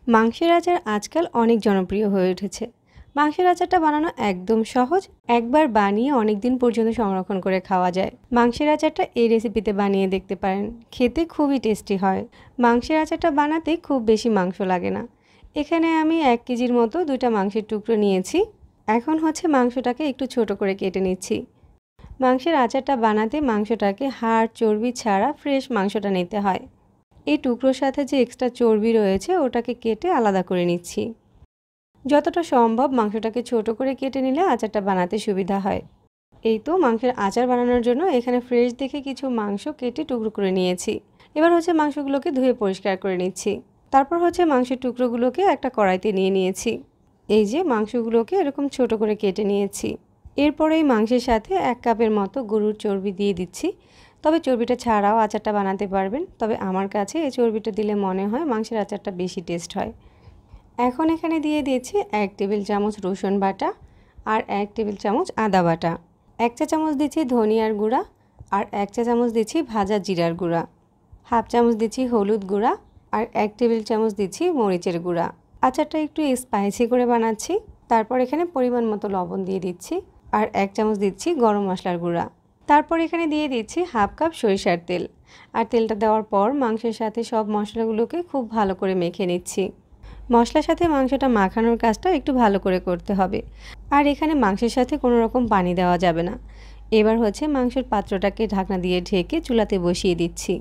মাংসের আচার আজকাল অনেক জনপ্রিয় হয়ে উঠেছে। মাংসের আচারটা বানানো একদম সহজ, একবার বানিয়ে অনেক দিন পর্যন্ত সংরক্ষণ করে খাওয়া যায়। মাংসের আচারটা এই রেসিপিতে বানিয়ে দেখতে পারেন, খেতে খুবই টেস্টি হয়। মাংসের আচারটা বানাতে খুব বেশি মাংস লাগে না। এখানে আমি 1 কেজির মতো 2টা মাংসের টুকরো নিয়েছি। এখন মাংসটাকে একটু ছোট করে কেটে নিচ্ছি। মাংসের আচারটা বানাতে মাংসটাকে হাড় চর্বি ছাড়া ফ্রেশ মাংসটা নিতে হয়। এই টুকরোর সাথে যে এক্সট্রা চর্বি রয়েছে ওটাকে কেটে আলাদা করে নিচ্ছি। যতটা সম্ভব মাংসটাকে ছোট করে কেটে নিলে আচারটা বানাতে সুবিধা হয়। এই তো মাংসের আচার বানানোর জন্য এখানে ফ্রেশ দেখে কিছু মাংস কেটে টুকরো করে নিয়েছি। এবার মাংসগুলোকে ধুয়ে পরিষ্কার করে নিচ্ছি। তারপর মাংসের টুকরোগুলোকে একটা কড়াইতে নিয়ে নিয়েছি। এই যে মাংসগুলোকে এরকম ছোট করে কেটে নিয়েছি। এরপর এই মাংসের সাথে 1 কাপের মতো গরুর চর্বি দিয়ে দিচ্ছি। তবে চর্বিটা ছাড়াও আচারটা বানাতে পারবেন, তবে আমার কাছে এই চর্বিটা দিলে মনে হয় মাংসের আচারটা বেশি টেস্ট হয়। এখন এখানে দিয়ে দিয়েছি 1 টেবিল চামচ রসুন বাটা আর 1 টেবিল চামচ আদা বাটা। 1 চা চামচ দিচ্ছি ধনিয়ার গুঁড়া আর 1 চা চামচ দিচ্ছি ভাজা জিরার গুঁড়া। হাফ চামচ দিচ্ছি হলুদ গুঁড়া আর 1 টেবিল চামচ দিচ্ছি মরিচের গুঁড়া। আচারটা একটু স্পাইসি করে বানাচ্ছি। তারপর এখানে পরিমাণ মতো লবণ দিয়ে দিচ্ছি আর 1 চামচ দিচ্ছি গরম মশলার গুঁড়া। তারপর এখানে দিয়ে দিচ্ছি হাফ কাপ সরিষার তেল। আর তেলটা দেওয়ার পর মাংসের সাথে সব মশলাগুলোকে খুব ভালো করে মেখে নিচ্ছি। মশলার সাথে মাংসটা মাখানোর কাজটা একটু ভালো করে করতে হবে। আর এখানে মাংসের সাথে কোনো রকম পানি দেওয়া যাবে না। এবার মাংসের পাত্রটাকে ঢাকনা দিয়ে ঢেকে চুলাতে বসিয়ে দিচ্ছি।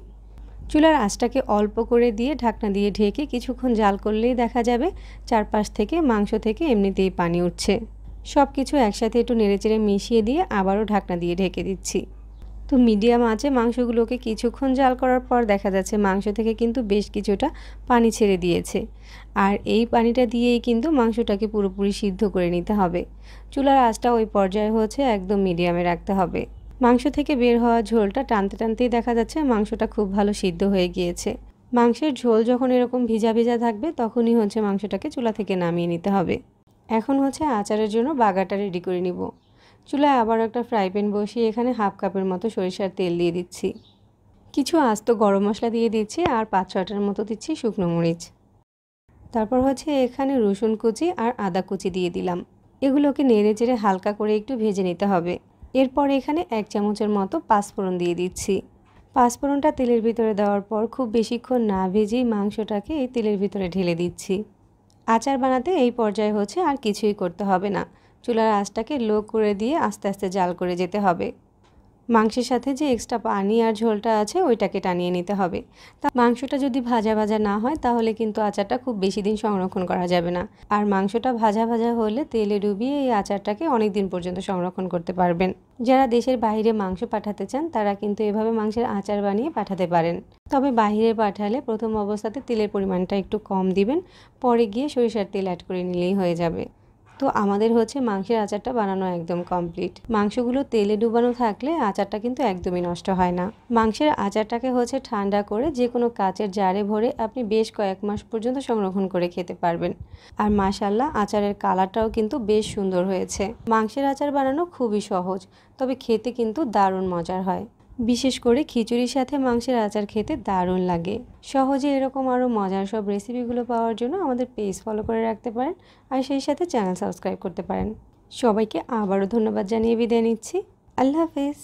চুলার আঁচটাকে অল্প করে দিয়ে ঢাকনা দিয়ে ঢেকে কিছুক্ষণ জাল করলেই দেখা যাবে চারপাশ থেকে মাংস থেকে এমনিতেই পানি উঠছে। সব কিছু একসাথে একটু নেড়েচেড়ে মিশিয়ে দিয়ে আবারও ঢাকনা দিয়ে ঢেকে দিচ্ছি। তো মিডিয়াম আঁচে মাংসগুলোকে কিছুক্ষণ জাল করার পর দেখা যাচ্ছে মাংস থেকে কিন্তু বেশ কিছুটা পানি ছেড়ে দিয়েছে। আর এই পানিটা দিয়েই কিন্তু মাংসটাকে পুরোপুরি সিদ্ধ করে নিতে হবে। চুলার আঁচটা ওই পর্যায়ে একদম মিডিয়ামে রাখতে হবে। মাংস থেকে বের হওয়া ঝোলটা টানতে টানতেই দেখা যাচ্ছে মাংসটা খুব ভালো সিদ্ধ হয়ে গিয়েছে। মাংসের ঝোল যখন এরকম ভিজা ভিজা থাকবে তখনই মাংসটাকে চুলা থেকে নামিয়ে নিতে হবে। এখন আচারের জন্য বাগারটা রেডি করে নিব। চুলায় আবার একটা ফ্রাই প্যান বসিয়ে এখানে হাফ কাপের মতো সরিষার তেল দিয়ে দিচ্ছি। কিছু আস্ত গরম মশলা দিয়ে দিচ্ছি আর 5-6টার মতো দিচ্ছি শুকনো মরিচ। তারপর এখানে রসুন কুচি আর আদা কুচি দিয়ে দিলাম। এগুলোকে নেড়ে চেড়ে হালকা করে একটু ভেজে নিতে হবে। এরপর এখানে 1 চামচের মতো পাঁচফোড়ন দিয়ে দিচ্ছি। পাঁচফোড়নটা তেলের ভিতরে দেওয়ার পর খুব বেশিক্ষণ না ভেজেই মাংসটাকে এই তেলের ভিতরে ঢেলে দিচ্ছি। আচার বানাতে এই পর্যায়ে আর কিছুই করতে হবে না। চুলার আঁচটাকে লো করে দিয়ে আস্তে আস্তে জাল করে যেতে হবে। মাংসের সাথে যে এক্সট্রা পানি আর ঝোলটা আছে ওইটাকে টানিয়ে নিতে হবে। তা মাংসটা যদি ভাজা ভাজা না হয় তাহলে কিন্তু আচারটা খুব বেশি দিন সংরক্ষণ করা যাবে না। আর মাংসটা ভাজা ভাজা হলে তেলে ডুবিয়ে এই আচারটাকে অনেক দিন পর্যন্ত সংরক্ষণ করতে পারবেন। যারা দেশের বাইরে মাংস পাঠাতে চান তারা কিন্তু এভাবে মাংসের আচার বানিয়ে পাঠাতে পারেন। তবে বাইরে পাঠালে প্রথম অবস্থাতে তেলের পরিমাণটা একটু কম দিবেন, পরে গিয়ে সরিষার তেল অ্যাড করে নিলেই হয়ে যাবে। তো আমাদের মাংসের আচারটা বানানো একদম কমপ্লিট। মাংসগুলো তেলে ডুবানো থাকলে আচারটা কিন্তু একদমই নষ্ট হয় না। মাংসের আচারটাকে ঠান্ডা করে যে কোনো কাচের জারে ভরে আপনি বেশ কয়েক মাস পর্যন্ত সংরক্ষণ করে খেতে পারবেন। আর মাশাআল্লাহ আচারের কালারটাও কিন্তু বেশ সুন্দর হয়েছে। মাংসের আচার বানানো খুবই সহজ, তবে খেতে কিন্তু দারুণ মজার হয়। বিশেষ করে খিচুড়ির সাথে মাংসের আচার খেতে দারুণ লাগে। সহজে এরকম আরও মজার সব রেসিপিগুলো পাওয়ার জন্য আমাদের পেজ ফলো করে রাখতে পারেন আর সেই সাথে চ্যানেল সাবস্ক্রাইব করতে পারেন। সবাইকে আবারও ধন্যবাদ জানিয়ে বিদায় নিচ্ছি। আল্লাহ হাফেজ।